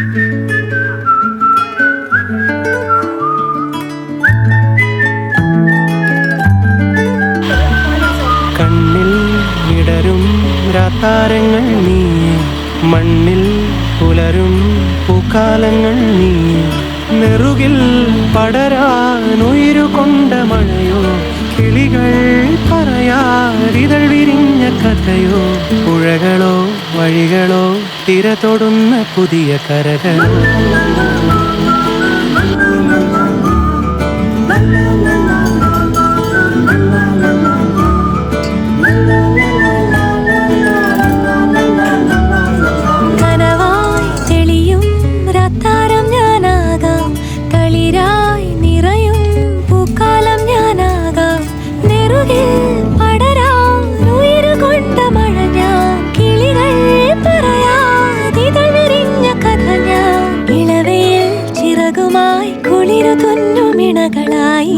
കണ്ണിൽ വിടരും രാത്താരങ്ങൾ നീ, മണ്ണിൽ പുലരും പൂക്കാലങ്ങൾ നീ, നെറുകിൽ പടരാനുയിരുകൊണ്ട മഴയോ, കിളികൾ പറയാരിതൾ വിരിഞ്ഞ കഥയോ, പുഴകളോ വഴികളോ തിര തൊടുന്ന പുതിയ കരകളോ. കുളിരു തുന്നുമിണകളായി